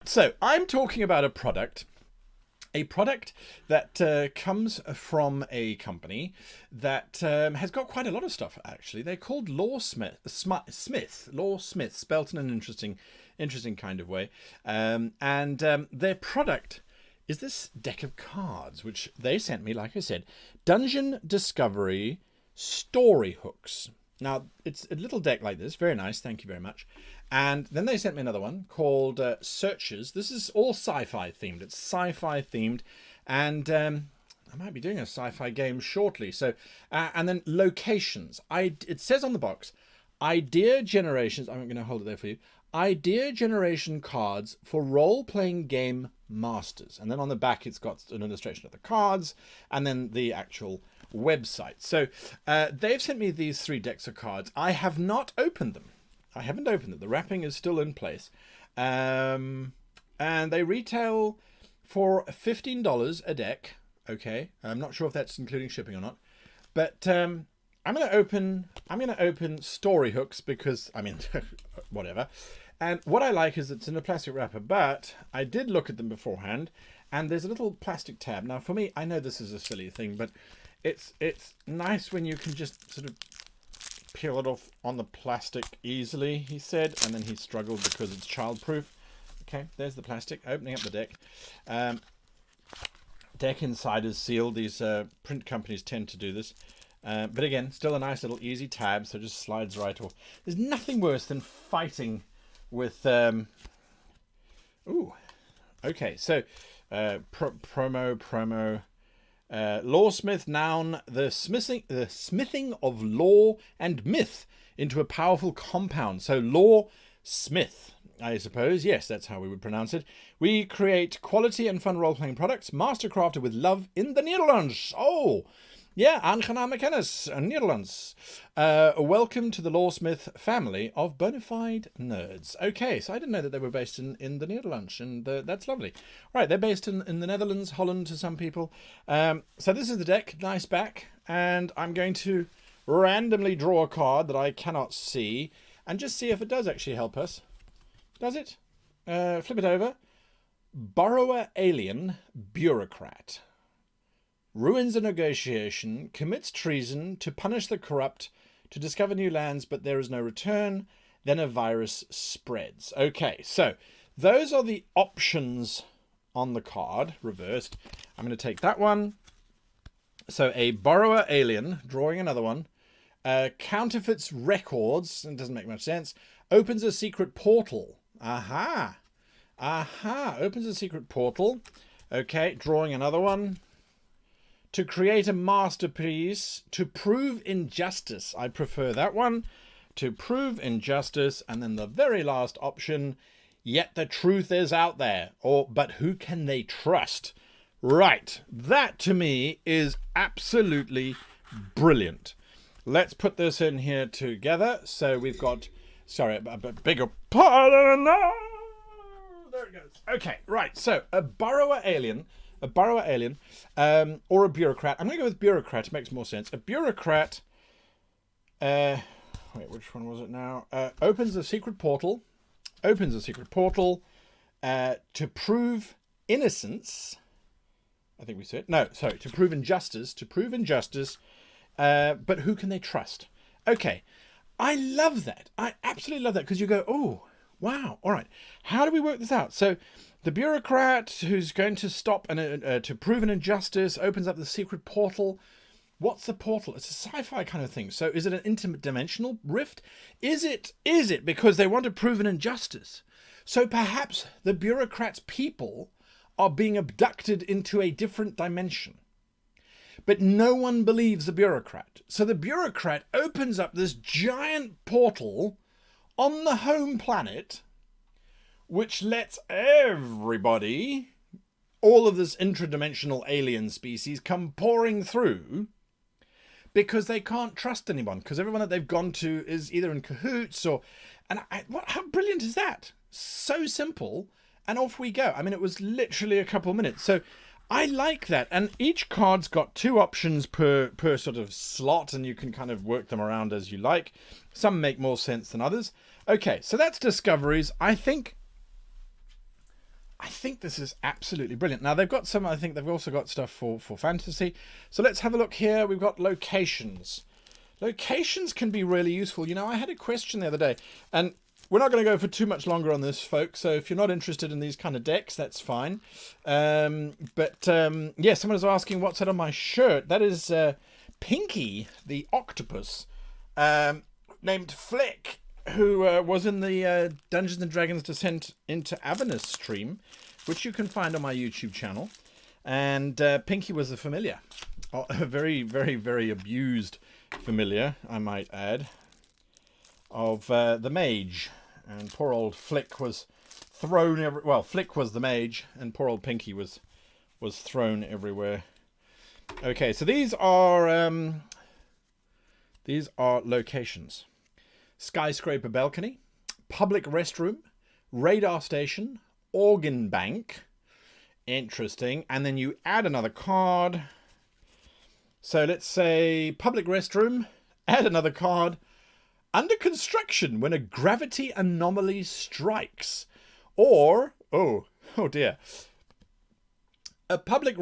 So I'm talking about a product that comes from a company that has got quite a lot of stuff, actually. They're called LoreSmyths, spelt in an interesting kind of way. Their product is this deck of cards, which they sent me, like I said, Dungeon Discovery Story Hooks. Now, it's a little deck like this. Very nice. Thank you very much. And then they sent me another one called Searches. This is all sci-fi themed. It's sci-fi themed. And I might be doing a sci-fi game shortly. So, and then Locations. It says on the box, Idea Generations. I'm going to hold it there for you. Idea Generation Cards for Role-Playing Game Masters. And then on the back, it's got an illustration of the cards and then the actual website. So they've sent me these 3 decks of cards. I have not opened them. I haven't opened it. The wrapping is still in place. And they retail for $15 a deck. Okay. I'm not sure if that's including shipping or not. But I'm going to open Story Hooks because, I mean, whatever. And what I like is it's in a plastic wrapper, but I did look at them beforehand and there's a little plastic tab. Now for me, I know this is a silly thing, but it's nice when you can just sort of peel it off on the plastic easily, he said, and then he struggled because it's childproof. Okay, there's the plastic, opening up the deck. Deck inside is sealed. These print companies tend to do this. But again, still a nice little easy tab, so it just slides right off. There's nothing worse than fighting with... Ooh, okay, so promo... LoreSmyth, noun, the smithing of lore and myth into a powerful compound. So LoreSmyth, I suppose. Yes, that's how we would pronounce it. We create quality and fun role-playing products, mastercrafted with love in the Netherlands. Oh, yeah, aangename kennis, Netherlands. Welcome to the LoreSmyth family of bona fide nerds. Okay, so I didn't know that they were based in the Netherlands, and that's lovely. All right, they're based in the Netherlands, Holland to some people. So this is the deck, nice back, and I'm going to randomly draw a card that I cannot see, and just see if it does actually help us. Does it? Flip it over. Borrower Alien Bureaucrat. Ruins a negotiation, commits treason to punish the corrupt, to discover new lands, but there is no return. Then a virus spreads. Okay, so those are the options on the card, reversed. I'm going to take that one. So a borrower alien, drawing another one. Counterfeits records, it doesn't make much sense. Opens a secret portal. Aha. Aha, opens a secret portal. Okay, drawing another one. To create a masterpiece, to prove injustice. I prefer that one. To prove injustice. And then the very last option, yet the truth is out there. But who can they trust? Right. That to me is absolutely brilliant. Let's put this in here together. So we've got, sorry, a bigger pardon. No! There it goes. Okay, right. So a borrower alien. Or a bureaucrat. I'm going to go with bureaucrat. It makes more sense. A bureaucrat. Wait, which one was it now? Opens a secret portal. To prove innocence. I think we said. No, sorry. To prove injustice. But who can they trust? Okay. I love that. I absolutely love that because you go, oh, wow. All right. How do we work this out? So the bureaucrat who's going to stop and to prove an injustice opens up the secret portal. What's the portal? It's a sci-fi kind of thing. So is it an interdimensional rift? Is it because they want to prove an injustice? So perhaps the bureaucrat's people are being abducted into a different dimension. But no one believes the bureaucrat. So the bureaucrat opens up this giant portal on the home planet, which lets everybody, all of this intradimensional alien species, come pouring through because they can't trust anyone, because everyone that they've gone to is either in cahoots or... And how brilliant is that? So simple, and off we go. I mean, it was literally a couple of minutes. So I like that. And each card's got 2 options per sort of slot, and you can kind of work them around as you like. Some make more sense than others. Okay, so that's discoveries. I think think this is absolutely brilliant. Now, they've got some, I think they've also got stuff for fantasy. So let's have a look here. We've got locations. Locations can be really useful. You know, I had a question the other day, and we're not going to go for too much longer on this, folks. So if you're not interested in these kind of decks, that's fine. Yeah, someone was asking what's that on my shirt. That is Pinky, the octopus, named Flick, who was in the Dungeons and Dragons Descent into Avernus stream, which you can find on my YouTube channel. And Pinky was a familiar, a very, very, very abused familiar, I might add, of the mage. And poor old Flick was thrown well, Flick was the mage, and poor old Pinky was thrown everywhere. Okay, so these are locations: skyscraper balcony, public restroom, radar station, organ bank. Interesting. And then you add another card. So let's say public restroom, add another card. Under construction when a gravity anomaly strikes. Or, oh dear. A public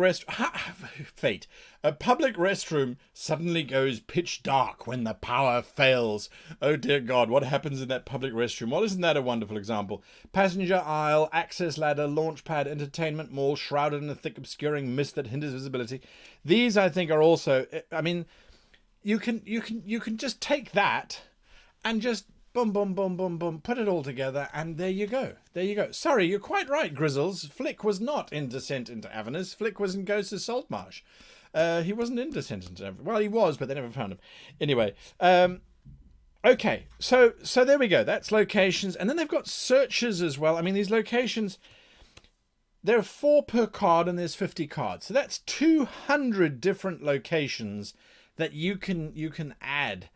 fate. A public restroom suddenly goes pitch dark when the power fails. Oh dear God, what happens in that public restroom? Well, isn't that a wonderful example? Passenger aisle, access ladder, launch pad, entertainment mall, shrouded in a thick obscuring mist that hinders visibility. These, I think, are also, I mean, you can just take that and just boom, boom, boom, boom, boom, put it all together, and there you go. There you go. Sorry, you're quite right, Grizzles. Flick was not in Descent into Avernus. Flick was in Ghosts of Saltmarsh. He wasn't in Descent into Avernus. Well, he was, but they never found him. Anyway, okay, so there we go. That's locations. And then they've got searches as well. I mean, these locations, there are 4 per card, and there's 50 cards. So that's 200 different locations that you can add.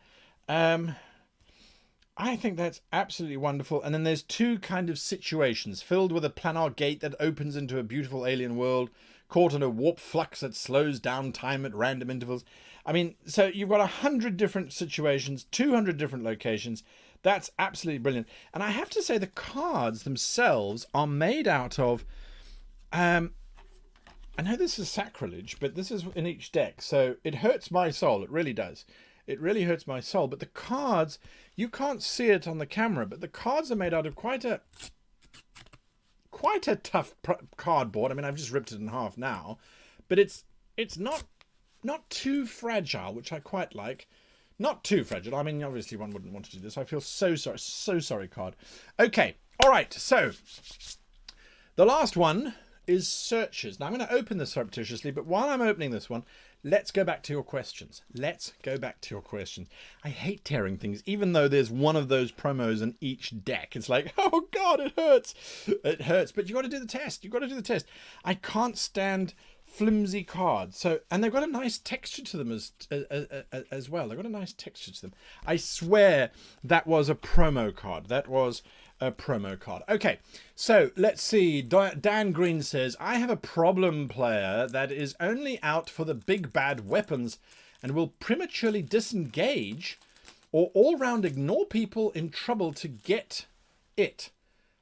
I think that's absolutely wonderful. And then there's 2 kind of situations: filled with a planar gate that opens into a beautiful alien world, caught in a warp flux that slows down time at random intervals. I mean, so you've got 100 different situations, 200 different locations. That's absolutely brilliant. And I have to say the cards themselves are made out of, I know this is sacrilege, but this is in each deck, so it hurts my soul. It really does. It really hurts my soul. But the cards, you can't see it on the camera, but the cards are made out of quite a tough cardboard. I mean, I've just ripped it in half now, but it's not too fragile, which I quite like. Not too fragile. I mean, obviously one wouldn't want to do this. I feel so sorry, card. Okay, all right. So the last one is searches. Now I'm going to open this surreptitiously, but while I'm opening this one, let's go back to your questions. I hate tearing things, even though there's one of those promos in each deck. It's like, oh God, it hurts. It hurts, but you got to do the test. I can't stand flimsy cards. So, and they've got a nice texture to them as well. They've got a nice texture to them. I swear that was a promo card. Okay, so let's see. Dan Green says, I have a problem player that is only out for the big bad weapons and will prematurely disengage or all-round ignore people in trouble to get it.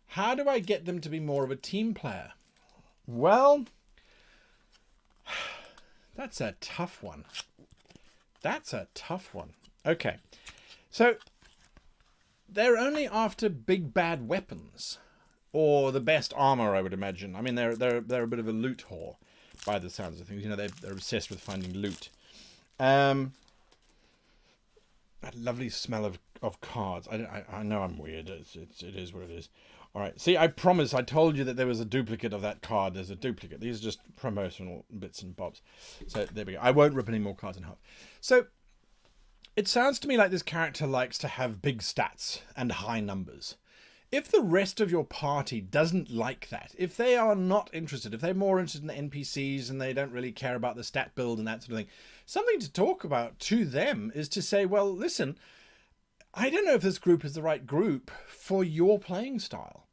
How do I get them to be more of a team player? Well, that's a tough one. Okay, so they're only after big bad weapons or the best armor, I would imagine. I mean, they're a bit of a loot whore by the sounds of things. You know, they're obsessed with finding loot. That lovely smell of cards. I know I'm weird. It is what it is. All right. See, I promise. I told you that there was a duplicate of that card. There's a duplicate. These are just promotional bits and bobs. So there we go. I won't rip any more cards in half. So it sounds to me like this character likes to have big stats and high numbers. If the rest of your party doesn't like that, if they are not interested, if they're more interested in the NPCs and they don't really care about the stat build and that sort of thing, something to talk about to them is to say, well, listen, I don't know if this group is the right group for your playing style.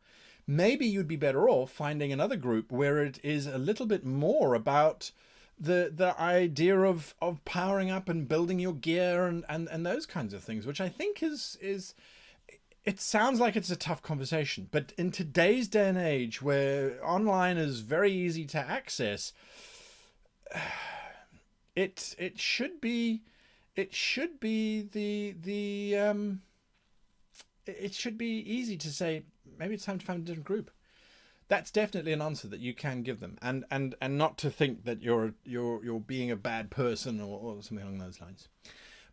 Maybe you'd be better off finding another group where it is a little bit more about the idea of powering up and building your gear and those kinds of things, which I think is it sounds like it's a tough conversation, but in today's day and age where online is very easy to access, it should be it should be it should be easy to say maybe it's time to find a different group. That's definitely an answer that you can give them, and not to think that you're being a bad person or something along those lines.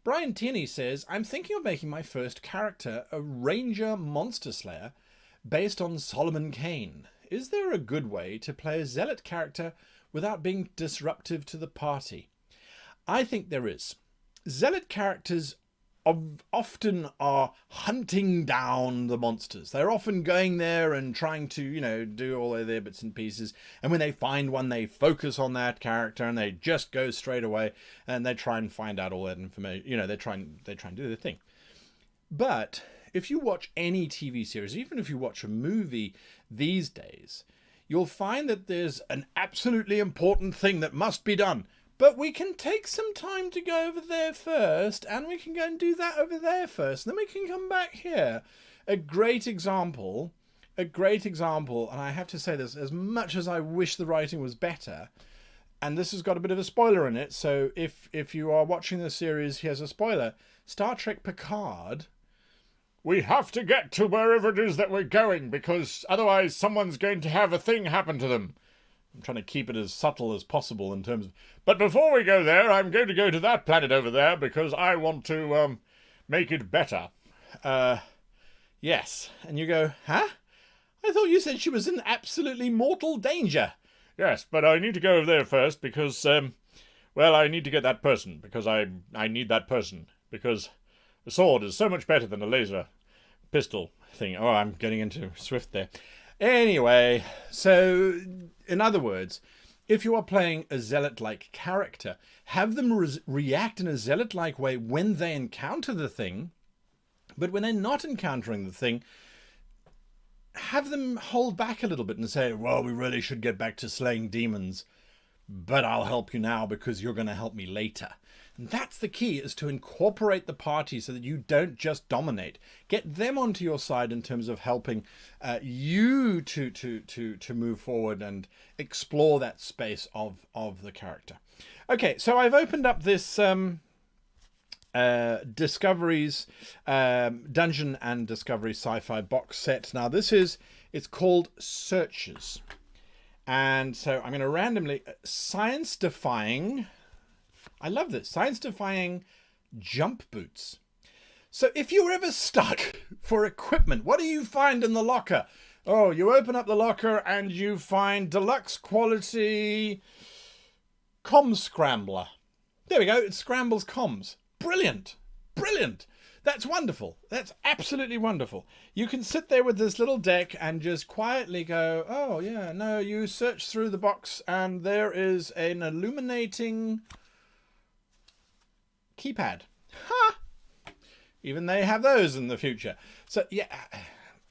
Brian Tierney says, I'm thinking of making my first character a ranger monster slayer based on Solomon Kane. Is there a good way to play a zealot character without being disruptive to the party? I think there is. Zealot characters often are hunting down the monsters. They're often going there and trying to, do all of their bits and pieces. And when they find one, they focus on that character and they just go straight away and they try and find out all that information. They try and do their thing. But if you watch any TV series, even if you watch a movie these days, you'll find that there's an absolutely important thing that must be done. But we can take some time to go over there first, and we can go and do that over there first, and then we can come back here. A great example, and I have to say this, as much as I wish the writing was better, and this has got a bit of a spoiler in it, so if you are watching the series, here's a spoiler. Star Trek Picard, we have to get to wherever it is that we're going, because otherwise someone's going to have a thing happen to them. I'm trying to keep it as subtle as possible in terms of... But before we go there, I'm going to go to that planet over there because I want to make it better. Yes. And you go, huh? I thought you said she was in absolutely mortal danger. Yes, but I need to go over there first because, I need to get that person because I need that person because a sword is so much better than a laser pistol thing. Oh, I'm getting into Swift there. Anyway, so in other words, if you are playing a zealot-like character, have them react in a zealot-like way when they encounter the thing, but when they're not encountering the thing, have them hold back a little bit and say, well, we really should get back to slaying demons, but I'll help you now because you're going to help me later. And that's the key, is to incorporate the party so that you don't just dominate. Get them onto your side in terms of helping you to move forward and explore that space of the character. Okay, so I've opened up this Discoveries Dungeon and Discovery Sci-Fi box set. Now it's called Searches. And so I'm going to randomly science-defying... I love this. Science-defying jump boots. So if you're ever stuck for equipment, what do you find in the locker? Oh, you open up the locker and you find deluxe quality comm scrambler. There we go. It scrambles comms. Brilliant. Brilliant. That's wonderful. That's absolutely wonderful. You can sit there with this little deck and just quietly go, oh, yeah, no, you search through the box and there is an illuminating... keypad. Ha! Even they have those in the future. So yeah,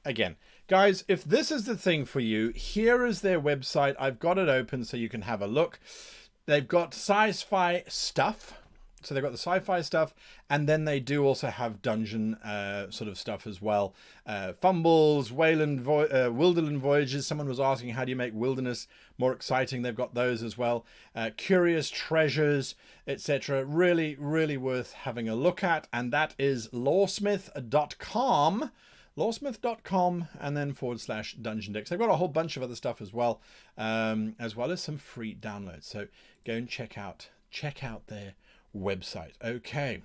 again, guys, if this is the thing for you, here is their website. I've got it open so you can have a look. They've got sci-fi stuff. So they've got the sci-fi stuff, and then they do also have dungeon sort of stuff as well. Fumbles, Wilderland Voyages. Someone was asking, how do you make wilderness more exciting? They've got those as well. Curious Treasures, etc. Really, really worth having a look at. And that is LoreSmyth.com. LoreSmyth.com and then /Dungeon Decks. They've got a whole bunch of other stuff as well as some free downloads. So go and check out their website. Okay.